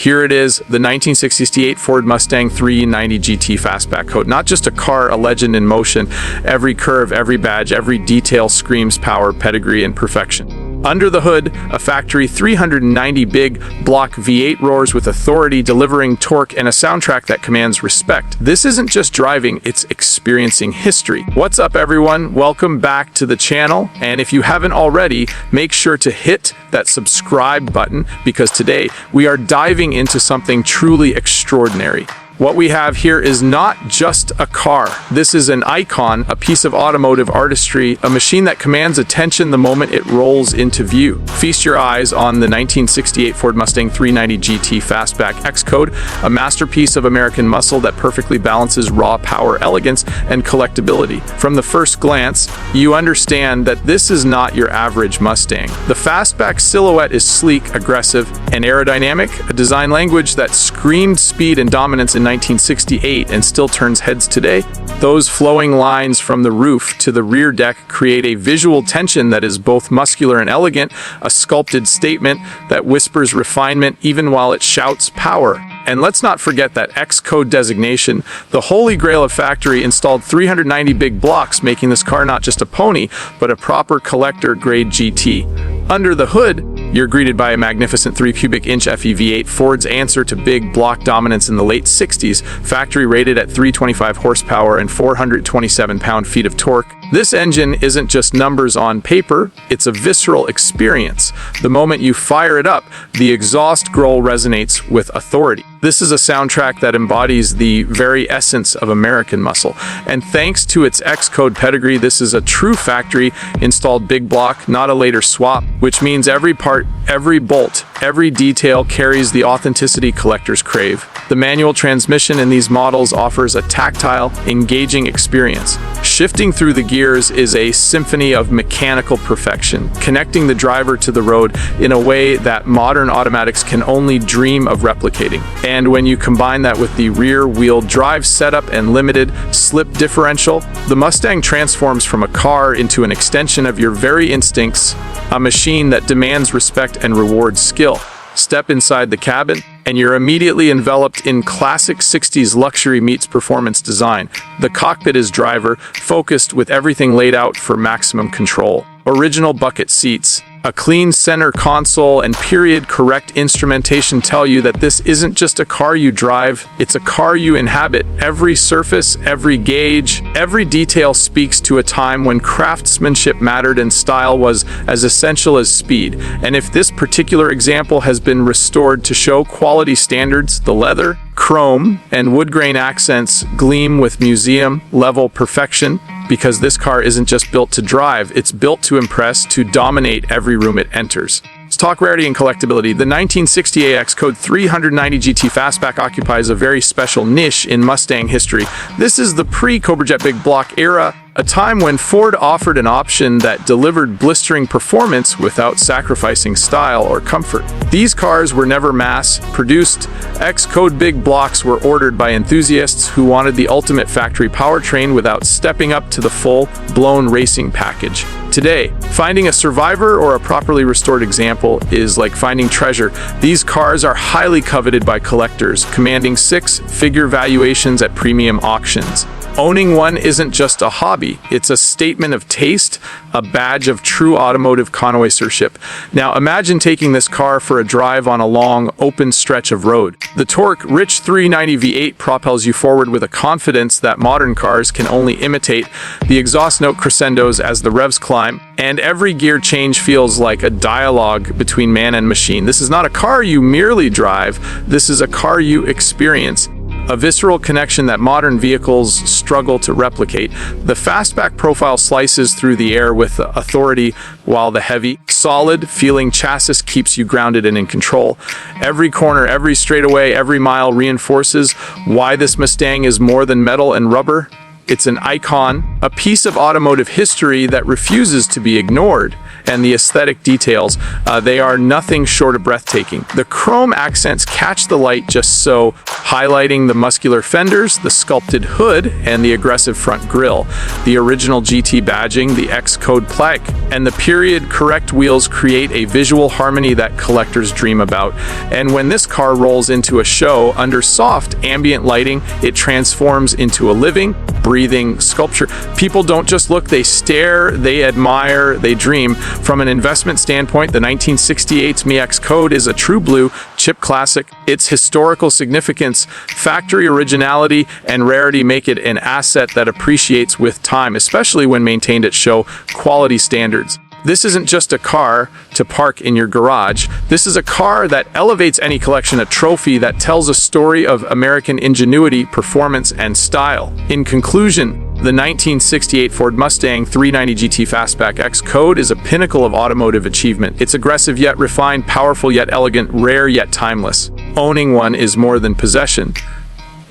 Here it is, the 1968 Ford Mustang 390 GT Fastback X-Code. Not just a car, a legend in motion. Every curve, every badge, every detail screams power, pedigree, and perfection. Under the hood, a factory 390 big block V8 roars with authority, delivering torque and a soundtrack that commands respect. This isn't just driving, it's experiencing history. What's up, everyone? Welcome back to the channel. And if you haven't already, make sure to hit that subscribe button, because today we are diving into something truly extraordinary. What we have here is not just a car. This is an icon, a piece of automotive artistry, a machine that commands attention the moment it rolls into view. Feast your eyes on the 1968 Ford Mustang 390 GT Fastback X-Code, a masterpiece of American muscle that perfectly balances raw power, elegance, and collectability. From the first glance, you understand that this is not your average Mustang. The Fastback silhouette is sleek, aggressive, and aerodynamic, a design language that screamed speed and dominance in 1968 and still turns heads today. Those flowing lines from the roof to the rear deck create a visual tension that is both muscular and elegant, a sculpted statement that whispers refinement even while it shouts power. And let's not forget that X-Code designation, the holy grail of factory-installed 390 big blocks, making this car not just a pony, but a proper collector-grade GT. Under the hood, you're greeted by a magnificent 3 cubic inch FE-V8, Ford's answer to big block dominance in the late 60s, factory rated at 325 horsepower and 427 pound-feet of torque. This engine isn't just numbers on paper, it's a visceral experience. The moment you fire it up, the exhaust growl resonates with authority. This is a soundtrack that embodies the very essence of American muscle. And thanks to its X-Code pedigree, this is a true factory-installed big block, not a later swap, which means every part, every bolt, every detail carries the authenticity collectors crave. The manual transmission in these models offers a tactile, engaging experience. Shifting through the gears is a symphony of mechanical perfection, connecting the driver to the road in a way that modern automatics can only dream of replicating. And when you combine that with the rear-wheel drive setup and limited slip differential, the Mustang transforms from a car into an extension of your very instincts, a machine that demands respect and rewards skill. Step inside the cabin, and you're immediately enveloped in classic 60s luxury meets performance design. The cockpit is driver-focused with everything laid out for maximum control. Original bucket seats, a clean center console, and period-correct instrumentation tell you that this isn't just a car you drive, it's a car you inhabit. Every surface, every gauge, every detail speaks to a time when craftsmanship mattered and style was as essential as speed. And if this particular example has been restored to show quality standards, the leather, chrome, and wood grain accents gleam with museum-level perfection, because this car isn't just built to drive, it's built to impress, to dominate every room it enters. Let's talk rarity and collectability. The 1968 X-Code 390 GT Fastback occupies a very special niche in Mustang history. This is the pre-Cobra Jet Big Block era, a time when Ford offered an option that delivered blistering performance without sacrificing style or comfort. These cars were never mass-produced. X-Code big blocks were ordered by enthusiasts who wanted the ultimate factory powertrain without stepping up to the full-blown racing package. Today, finding a survivor or a properly restored example is like finding treasure. These cars are highly coveted by collectors, commanding six-figure valuations at premium auctions. Owning one isn't just a hobby, it's a statement of taste, a badge of true automotive connoisseurship. Now imagine taking this car for a drive on a long, open stretch of road. The torque-rich 390 V8 propels you forward with a confidence that modern cars can only imitate. The exhaust note crescendos as the revs climb, and every gear change feels like a dialogue between man and machine. This is not a car you merely drive, this is a car you experience. A visceral connection that modern vehicles struggle to replicate. The Fastback profile slices through the air with authority, while the heavy, solid-feeling chassis keeps you grounded and in control. Every corner, every straightaway, every mile reinforces why this Mustang is more than metal and rubber. It's an icon, a piece of automotive history that refuses to be ignored. And the aesthetic details, they are nothing short of breathtaking. The chrome accents catch the light just so, highlighting the muscular fenders, the sculpted hood, and the aggressive front grille. The original GT badging, the X-Code plaque, and the period-correct wheels create a visual harmony that collectors dream about. And when this car rolls into a show under soft ambient lighting, it transforms into a living, breathing sculpture. People don't just look, they stare, they admire, they dream. From an investment standpoint, the 1968's X-Code is a true blue chip classic. Its historical significance, factory originality, and rarity make it an asset that appreciates with time, especially when maintained at show quality standards. This isn't just a car to park in your garage. This is a car that elevates any collection, a trophy that tells a story of American ingenuity, performance, and style. In conclusion, the 1968 Ford Mustang 390 GT Fastback X-Code is a pinnacle of automotive achievement. It's aggressive yet refined, powerful yet elegant, rare yet timeless. Owning one is more than possession.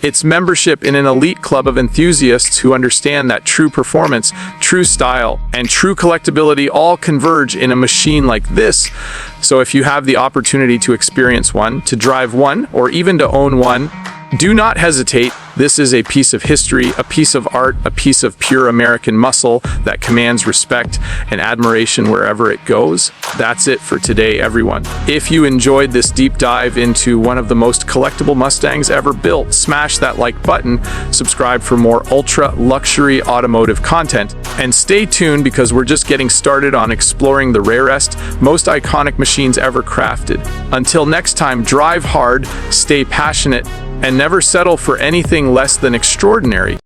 It's membership in an elite club of enthusiasts who understand that true performance, true style, and true collectability all converge in a machine like this. So if you have the opportunity to experience one, to drive one, or even to own one, do not hesitate. This is a piece of history, a piece of art, a piece of pure American muscle that commands respect and admiration wherever it goes. That's it for today, everyone. If you enjoyed this deep dive into one of the most collectible Mustangs ever built, smash that like button, subscribe for more ultra luxury automotive content, and stay tuned because we're just getting started on exploring the rarest, most iconic machines ever crafted. Until next time, drive hard, stay passionate, and never settle for anything less than extraordinary.